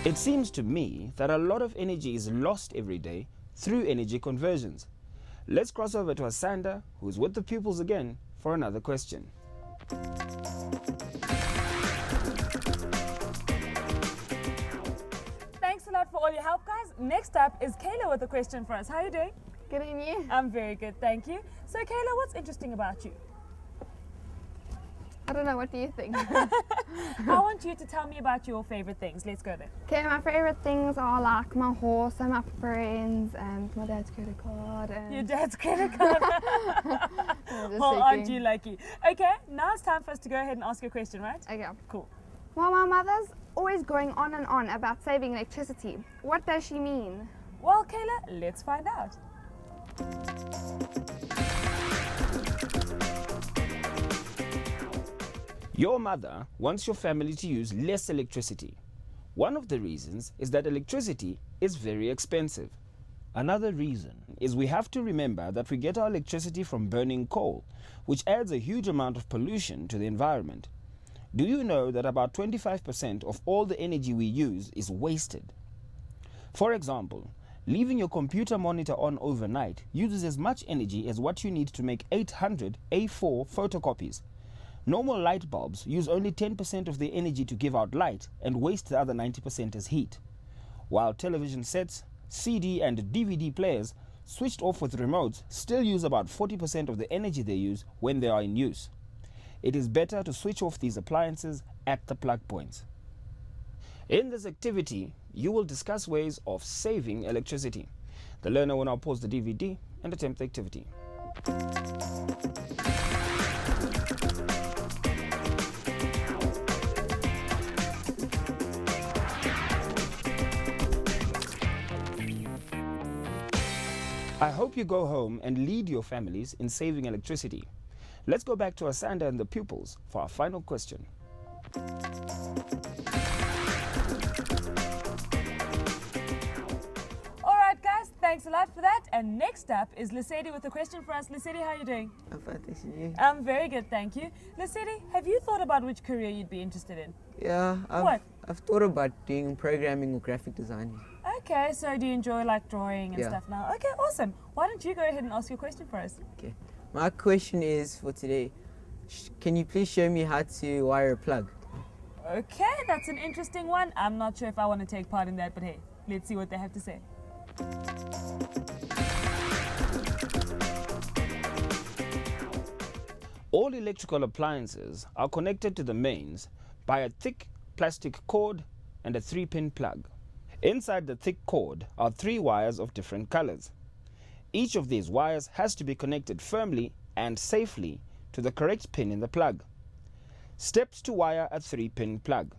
It seems to me that a lot of energy is lost every day through energy conversions. Let's cross over to Asanda, who's with the pupils again, for another question. Thanks a lot for all your help, guys. Next up is Kayla with a question for us. How are you doing? Good, and you? I'm very good, thank you. So Kayla, what's interesting about you? I don't know, what do you think? I want you to tell me about your favorite things. Let's go there. Okay, my favorite things are like my horse and my friends and my dad's credit card. And Your dad's credit card. Oh, aren't you lucky? Okay, now it's time for us to go ahead and ask your question, right? Okay. Cool. Well, my mother's always going on and on about saving electricity. What does she mean? Well, Kayla, let's find out. Your mother wants your family to use less electricity. One of the reasons is that electricity is very expensive. Another reason is we have to remember that we get our electricity from burning coal, which adds a huge amount of pollution to the environment. Do you know that about 25% of all the energy we use is wasted? For example, leaving your computer monitor on overnight uses as much energy as what you need to make 800 A4 photocopies. Normal light bulbs use only 10% of their energy to give out light and waste the other 90% as heat. While television sets, CD and DVD players switched off with remotes still use about 40% of the energy they use when they are in use. It is better to switch off these appliances at the plug points. In this activity, you will discuss ways of saving electricity. The learner will now pause the DVD and attempt the activity. I hope you go home and lead your families in saving electricity. Let's go back to Asanda and the pupils for our final question. Alright guys, thanks a lot for that. And next up is Lesedi with a question for us. Lesedi, how are you doing? I'm fine, thanks, and you? I'm very good, thank you. Lesedi, have you thought about which career you'd be interested in? Yeah, I've thought about doing programming or graphic design. Okay, so do you enjoy like drawing and Yeah. stuff now? Okay, awesome. Why don't you go ahead and ask your question for us? Okay. My question is for today, can you please show me how to wire a plug? Okay, that's an interesting one. I'm not sure if I want to take part in that, but hey, let's see what they have to say. All electrical appliances are connected to the mains by a thick plastic cord and a 3-pin plug. Inside the thick cord are 3 wires of different colors. Each of these wires has to be connected firmly and safely to the correct pin in the plug. Steps to wire a 3-pin plug.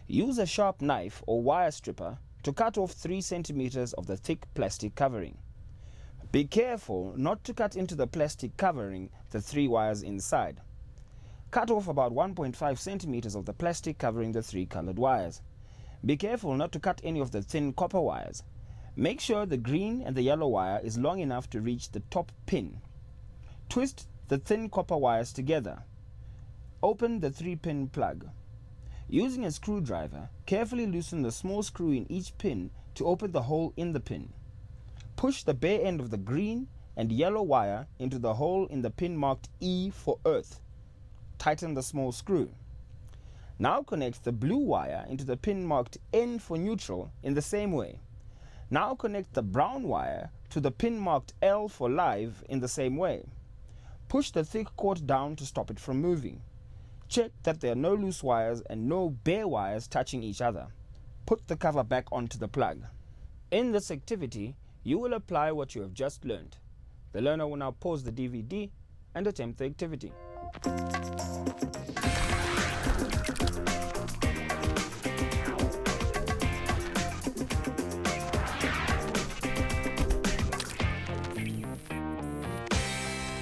Use a sharp knife or wire stripper to cut off 3 centimeters of the thick plastic covering. Be careful not to cut into the plastic covering the 3 wires inside. Cut off about 1.5 centimeters of the plastic covering the 3 colored wires. Be careful not to cut any of the thin copper wires. Make sure the green and the yellow wire is long enough to reach the top pin. Twist the thin copper wires together. Open the 3-pin plug. Using a screwdriver, carefully loosen the small screw in each pin to open the hole in the pin. Push the bare end of the green and yellow wire into the hole in the pin marked E for earth. Tighten the small screw. Now connect the blue wire into the pin marked N for neutral in the same way. Now connect the brown wire to the pin marked L for live in the same way. Push the thick cord down to stop it from moving. Check that there are no loose wires and no bare wires touching each other. Put the cover back onto the plug. In this activity, you will apply what you have just learned. The learner will now pause the DVD and attempt the activity.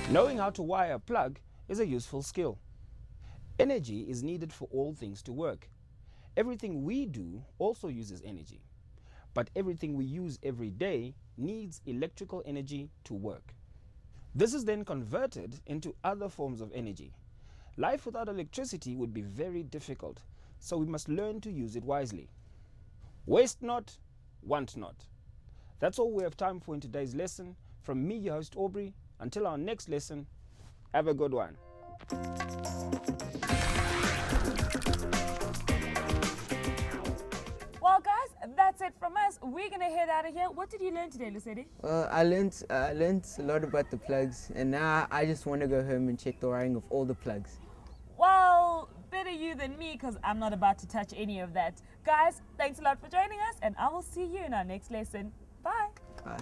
Knowing how to wire a plug is a useful skill. Energy is needed for all things to work. Everything we do also uses energy. but everything we use every day needs electrical energy to work. This is then converted into other forms of energy. Life without electricity would be very difficult, so we must learn to use it wisely. Waste not, want not. That's all we have time for in today's lesson. From me, your host Aubrey, until our next lesson, have a good one. Well, guys, that's it from us. We're going to head out of here. What did you learn today, Lucidi? Well, I learned a lot about the plugs, and now I just want to go home and check the wiring of all the plugs. Well, better you than me, because I'm not about to touch any of that. Guys, thanks a lot for joining us, and I will see you in our next lesson. Bye. Bye.